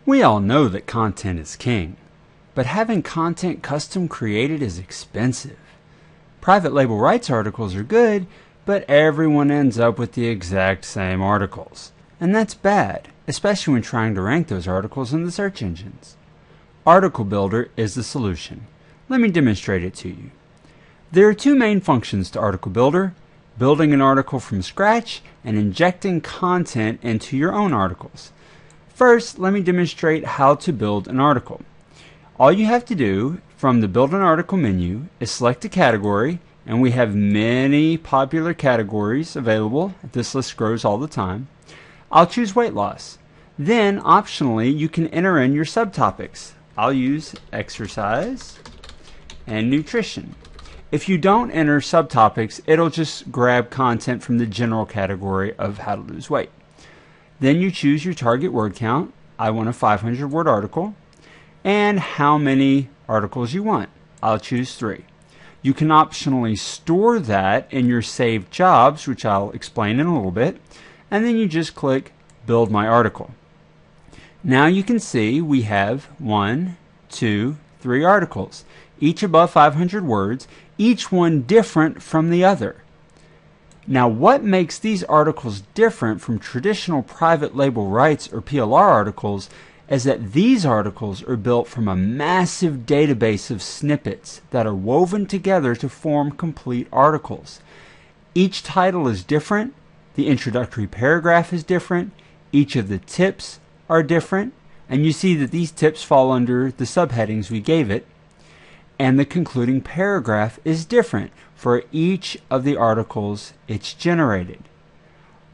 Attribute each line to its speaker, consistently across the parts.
Speaker 1: We all know that content is king, but having content custom created is expensive. Private label rights articles are good, but everyone ends up with the exact same articles. And that's bad, especially when trying to rank those articles in the search engines. Article Builder is the solution. Let me demonstrate it to you. There are two main functions to Article Builder: building an article from scratch and injecting content into your own articles. First, let me demonstrate how to build an article. All you have to do from the Build an Article menu is select a category, and we have many popular categories available. This list grows all the time. I'll choose weight loss. Then, optionally, you can enter in your subtopics. I'll use exercise and nutrition. If you don't enter subtopics, it'll just grab content from the general category of how to lose weight. Then you choose your target word count. I want a 500-word article. And how many articles you want. I'll choose 3. You can optionally store that in your saved jobs, which I'll explain in a little bit. And then you just click Build My Article. Now you can see we have 1, 2, 3 articles, each above 500 words, each one different from the other. Now, what makes these articles different from traditional private label rights or PLR articles is that these articles are built from a massive database of snippets that are woven together to form complete articles. Each title is different, the introductory paragraph is different, each of the tips are different, and you see that these tips fall under the subheadings we gave it, and the concluding paragraph is different for each of the articles it's generated.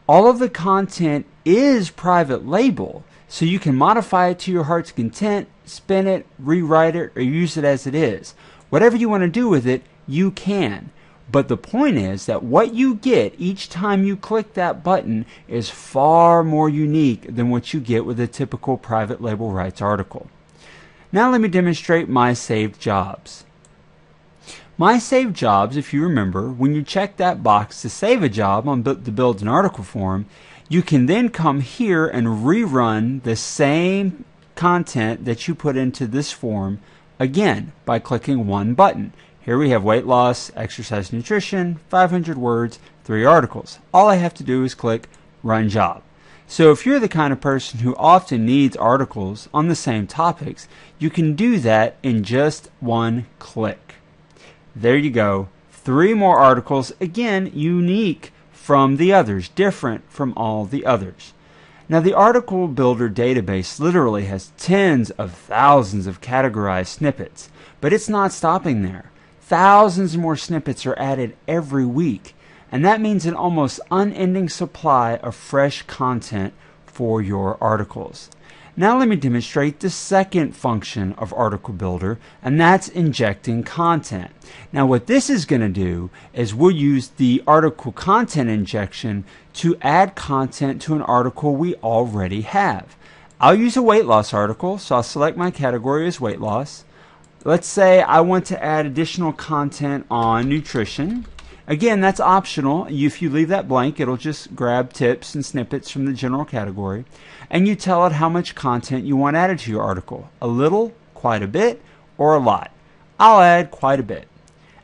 Speaker 1: All of the content is private label, so you can modify it to your heart's content, spin it, rewrite it, or use it as it is. Whatever you want to do with it, you can. But the point is that what you get each time you click that button is far more unique than what you get with a typical private label rights article. Now let me demonstrate my saved jobs. My saved jobs, if you remember, when you check that box to save a job on the Build an Article form, you can then come here and rerun the same content that you put into this form again by clicking one button. Here we have weight loss, exercise, nutrition, 500 words, 3 articles. All I have to do is click Run Job. So if you're the kind of person who often needs articles on the same topics, you can do that in just one click. There you go. 3 more articles, again, unique from the others, different from all the others. Now, the Article Builder database literally has tens of thousands of categorized snippets, but it's not stopping there. Thousands more snippets are added every week, and that means an almost unending supply of fresh content for your articles. Now let me demonstrate the second function of Article Builder, and that's injecting content. Now what this is going to do is we'll use the article content injection to add content to an article we already have. I'll use a weight loss article, so I'll select my category as weight loss. Let's say I want to add additional content on nutrition. Again, that's optional. If you leave that blank, it'll just grab tips and snippets from the general category. And you tell it how much content you want added to your article. A little, quite a bit, or a lot. I'll add quite a bit.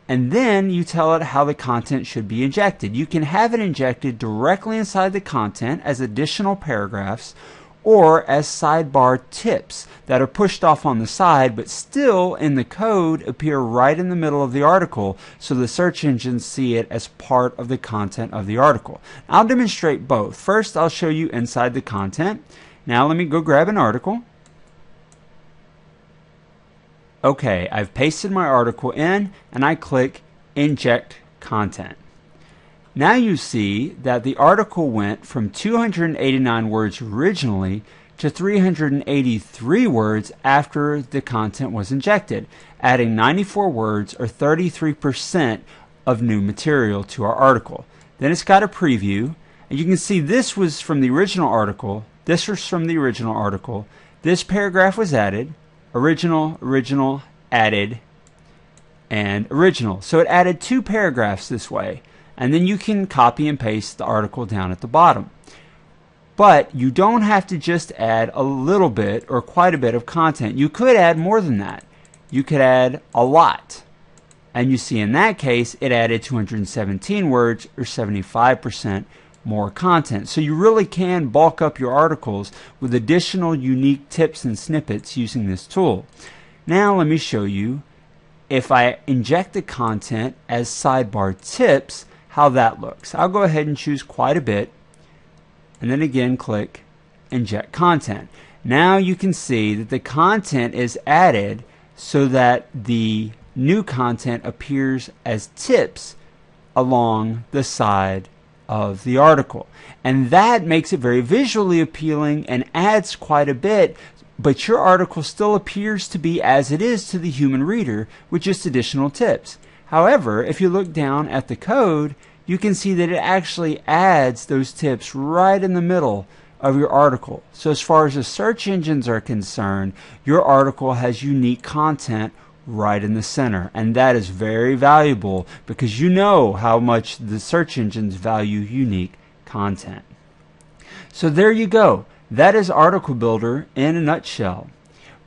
Speaker 1: And then you tell it how the content should be injected. You can have it injected directly inside the content as additional paragraphs, or as sidebar tips that are pushed off on the side but still in the code appear right in the middle of the article so the search engines see it as part of the content of the article. I'll demonstrate both. First, I'll show you inside the content. Now let me go grab an article. Okay, I've pasted my article in and I click Inject Content. Now you see that the article went from 289 words originally to 383 words after the content was injected, adding 94 words or 33% of new material to our article. Then it's got a preview, and you can see this was from the original article, this was from the original article, this paragraph was added, original, added, and original. So it added 2 paragraphs this way. And then you can copy and paste the article down at the bottom. But you don't have to just add a little bit or quite a bit of content. You could add more than that. You could add a lot. And you see in that case, it added 217 words or 75% more content. So you really can bulk up your articles with additional unique tips and snippets using this tool. Now let me show you, if I inject the content as sidebar tips, how that looks. I'll go ahead and choose quite a bit, and then again click inject content. Now you can see that the content is added so that the new content appears as tips along the side of the article. And that makes it very visually appealing and adds quite a bit, but your article still appears to be as it is to the human reader with just additional tips. However, if you look down at the code, you can see that it actually adds those tips right in the middle of your article. So as far as the search engines are concerned, your article has unique content right in the center, and that is very valuable because you know how much the search engines value unique content. So there you go. That is Article Builder in a nutshell.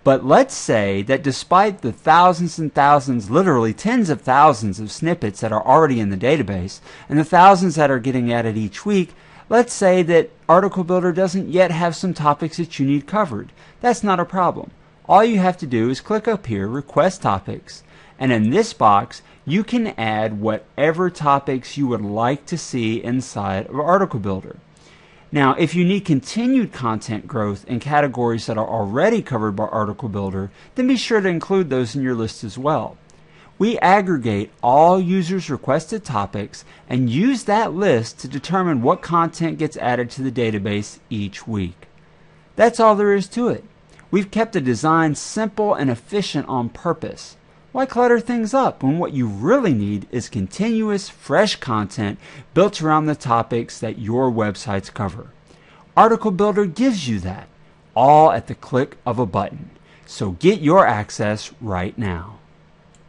Speaker 1: But let's say that despite the thousands and thousands, literally tens of thousands of snippets that are already in the database and the thousands that are getting added each week, let's say that Article Builder doesn't yet have some topics that you need covered. That's not a problem. All you have to do is click up here, Request Topics, and in this box you can add whatever topics you would like to see inside of Article Builder. Now, if you need continued content growth in categories that are already covered by Article Builder, then be sure to include those in your list as well. We aggregate all users' requested topics and use that list to determine what content gets added to the database each week. That's all there is to it. We've kept the design simple and efficient on purpose. Why clutter things up when what you really need is continuous, fresh content built around the topics that your websites cover? Article Builder gives you that, all at the click of a button. So get your access right now.